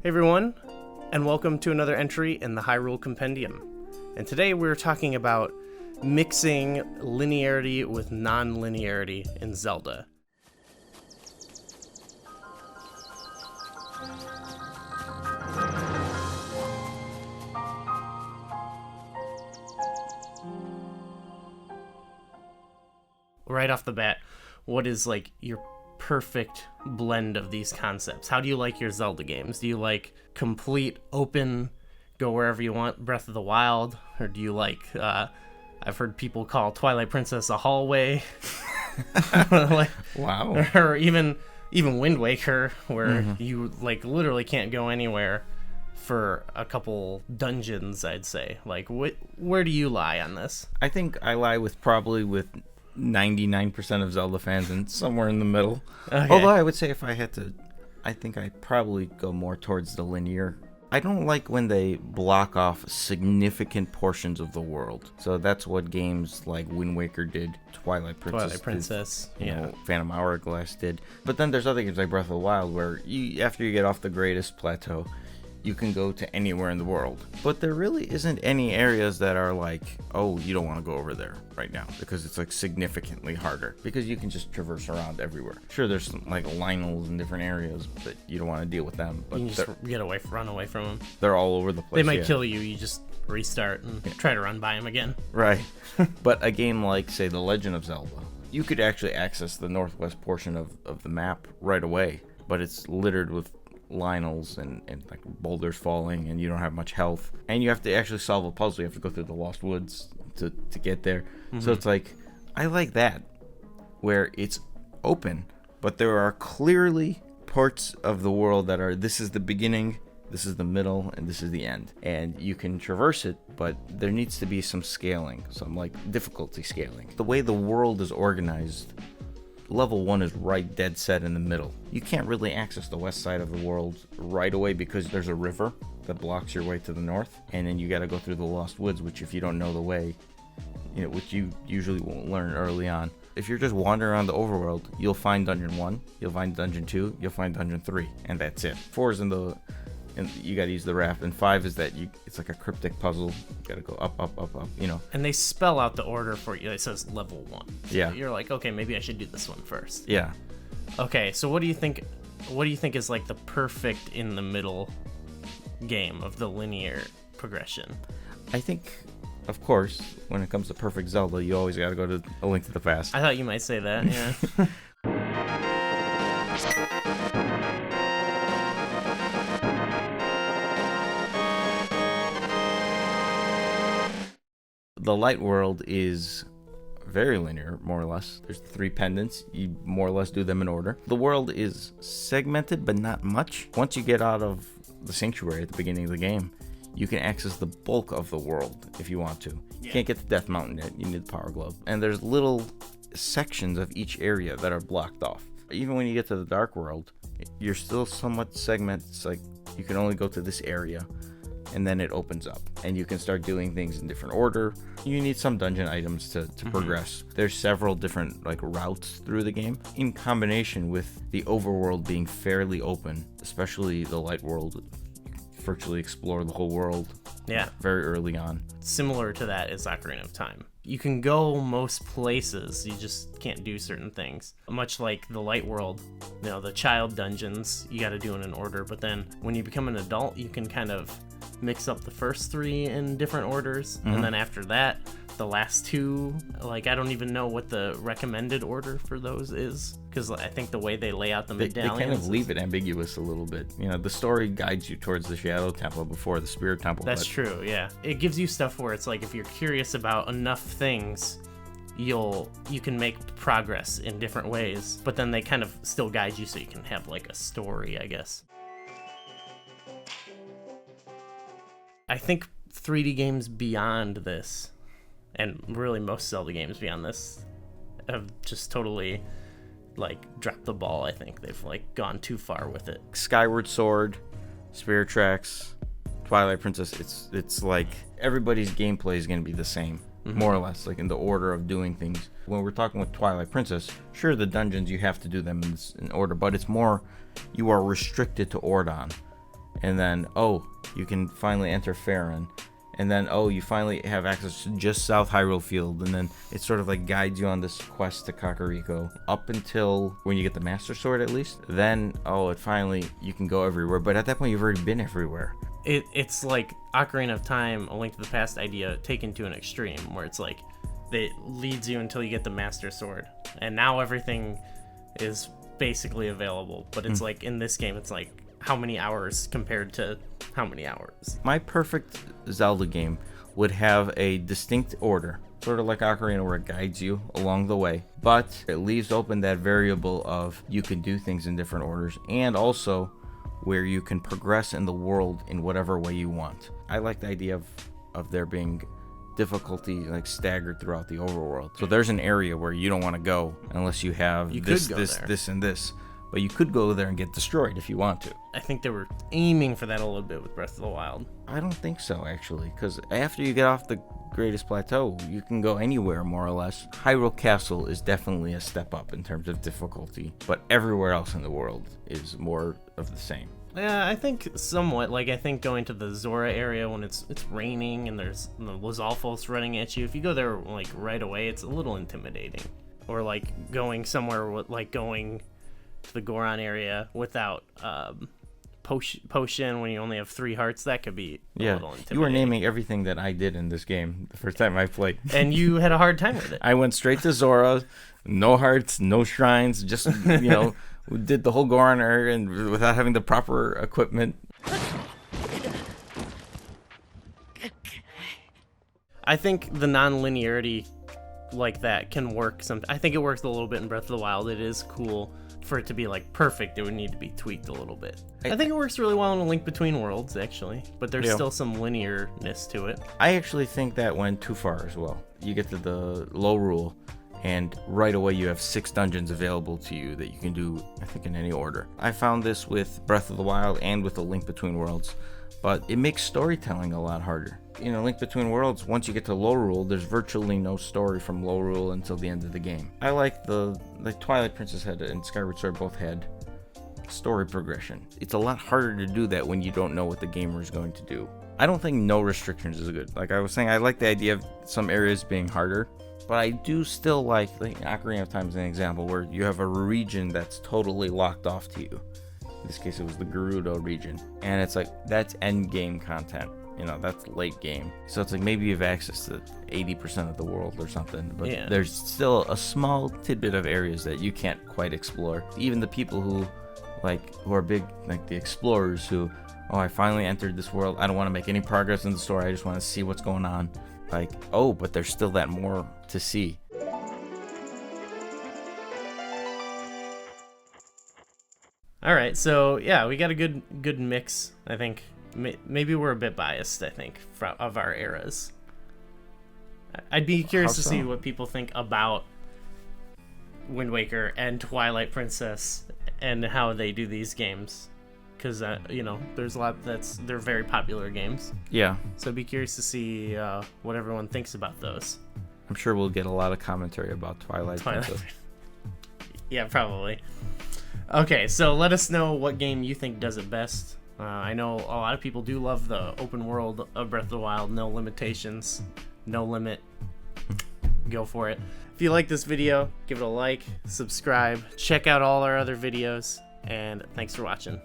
Hey everyone, and welcome to another entry in the Hyrule Compendium. And today we're talking about mixing linearity with non-linearity in Zelda. Right off the bat, what is like your perfect blend of these concepts? How do you like your Zelda games? Do you like complete open, go wherever you want, Breath of the Wild? Or do you like, I've heard people call Twilight Princess a hallway? Wow. Or even Wind Waker, where you like literally can't go anywhere for a couple dungeons, I'd say. Like, where do you lie on this? I think I lie with 99% of Zelda fans and somewhere in the middle. Okay. Although I would say if I had to, I think I'd probably go more towards the linear. I don't like when they block off significant portions of the world. So that's what games like Wind Waker did, Twilight Princess did, you know, Phantom Hourglass did. But then there's other games like Breath of the Wild where after you get off the greatest plateau, you can go to anywhere in the world. But there really isn't any areas that are like, oh, you don't want to go over there right now because it's like significantly harder because you can just traverse around everywhere. Sure, there's some, like Lionels in different areas, but you don't want to deal with them. But you can just run away from them. They're all over the place. They might kill you. You just restart and try to run by them again. Right. But a game like, say, The Legend of Zelda, you could actually access the northwest portion of the map right away, but it's littered with Lionels and like boulders falling, and you don't have much health, and you have to actually solve a puzzle. You have to go through the Lost Woods to get there. So it's like, I like that where it's open, but there are clearly parts of the world that are, this is the beginning, this is the middle, and this is the end, and you can traverse it, but there needs to be some scaling, some like difficulty scaling. The way the world is organized, level 1 is right dead set in the middle. You can't really access the west side of the world right away because there's a river that blocks your way to the north, and then you got to go through the Lost Woods, which if you don't know the way, you know, which you usually won't learn early on. If you're just wandering around the overworld, you'll find dungeon 1, you'll find dungeon 2, you'll find dungeon 3, and that's it. 4 is and you gotta use the raft, and 5 is that it's like a cryptic puzzle. You gotta go up, you know. And they spell out the order for you. It says level 1. So yeah. You're like, okay, maybe I should do this one first. Yeah. Okay, so what do you think is like the perfect in the middle game of the linear progression? I think, of course, when it comes to perfect Zelda, you always gotta go to A Link to the Past. I thought you might say that, yeah. The light world is very linear, more or less. There's 3 pendants. You more or less do them in order. The world is segmented, but not much. Once you get out of the sanctuary at the beginning of the game, you can access the bulk of the world if you want to. You can't get to Death Mountain yet. You need the Power Glove. And there's little sections of each area that are blocked off. Even when you get to the Dark World, you're still somewhat segmented. It's like you can only go to this area, and then it opens up and you can start doing things in different order. You need some dungeon items to progress. There's several different like routes through the game in combination with the overworld being fairly open, especially the light world. You can virtually explore the whole world. Yeah. Very early on. Similar to that is Ocarina of Time. You can go most places, you just can't do certain things. Much like the light world, you know, the child dungeons, you gotta do in an order, but then when you become an adult, you can kind of mix up the first 3 in different orders, and then after that, the last 2, like, I don't even know what the recommended order for those is, because I think the way they lay out the medallions... They kind of leave it ambiguous a little bit. You know, the story guides you towards the Shadow Temple before the Spirit Temple. That's true, yeah. It gives you stuff where it's like, if you're curious about enough things, you can make progress in different ways, but then they kind of still guide you so you can have, like, a story, I guess. I think 3D games beyond this, and really most Zelda games beyond this, have just totally, like, dropped the ball. I think they've, like, gone too far with it. Skyward Sword, Spirit Tracks, Twilight Princess, it's like everybody's gameplay is going to be the same, more or less, like in the order of doing things. When we're talking with Twilight Princess, sure, the dungeons, you have to do them in order, but it's more, you are restricted to Ordon. and then, oh, you can finally enter Faerun. And then, oh, you finally have access to just South Hyrule Field, and then it sort of like guides you on this quest to Kakariko up until when you get the Master Sword, at least. Then, oh, it finally, you can go everywhere. But at that point, you've already been everywhere. It's like Ocarina of Time, A Link to the Past idea taken to an extreme, where it's like, it leads you until you get the Master Sword. And now everything is basically available. But it's like, in this game, it's like, how many hours compared to how many hours? My perfect Zelda game would have a distinct order, sort of like Ocarina, where it guides you along the way, but it leaves open that variable of you can do things in different orders, and also where you can progress in the world in whatever way you want. I like the idea of there being difficulty like staggered throughout the overworld. So there's an area where you don't want to go unless you have this, and this. But you could go there and get destroyed if you want to. I think they were aiming for that a little bit with Breath of the Wild. I don't think so, actually, because after you get off the Greatest Plateau, you can go anywhere, more or less. Hyrule Castle is definitely a step up in terms of difficulty, but everywhere else in the world is more of the same. Yeah, I think somewhat. Like, I think going to the Zora area when it's raining and there's the Lizalfos running at you, if you go there, like, right away, it's a little intimidating. Or, like, going somewhere with, like, going to the Goron area without potion when you only have 3 hearts, that could be a little intimidating. You were naming everything that I did in this game the first time I played. And you had a hard time with it. I went straight to Zora, no hearts, no shrines, just, we did the whole Goron area and without having the proper equipment. I think the non-linearity like that can work. I think it works a little bit in Breath of the Wild. It is cool. For it to be like perfect, it would need to be tweaked a little bit. I think it works really well in A Link Between Worlds, actually, but there's still some linearness to it. I actually think that went too far as well. You get to the low rule, and right away you have 6 dungeons available to you that you can do, I think, in any order. I found this with Breath of the Wild and with A Link Between Worlds, but it makes storytelling a lot harder. In A Link Between Worlds, once you get to low rule, there's virtually no story from low rule until the end of the game. I like the Twilight Princess had and Skyward Sword both had story progression. It's a lot harder to do that when you don't know what the gamer is going to do. I don't think no restrictions is good. Like I was saying, I like the idea of some areas being harder, but I do still like Ocarina of Time is an example where you have a region that's totally locked off to you. In this case, it was the Gerudo region, and it's like that's end game content. That's late game. So it's like maybe you have access to 80% of the world or something, but there's still a small tidbit of areas that you can't quite explore. Even the people who are big, like the explorers who, oh, I finally entered this world. I don't want to make any progress in the story. I just want to see what's going on. Like, oh, but there's still that more to see. All right, so yeah, we got a good mix, I think. Maybe we're a bit biased, I think, of our eras. I'd be curious to see what people think about Wind Waker and Twilight Princess and how they do these games. Because, there's a lot they're very popular games. Yeah. So I'd be curious to see what everyone thinks about those. I'm sure we'll get a lot of commentary about Twilight Princess. Yeah, probably. Okay, so let us know what game you think does it best. I know a lot of people do love the open world of Breath of the Wild, no limitations, no limit. Go for it. If you like this video, give it a like, subscribe, check out all our other videos, and thanks for watching.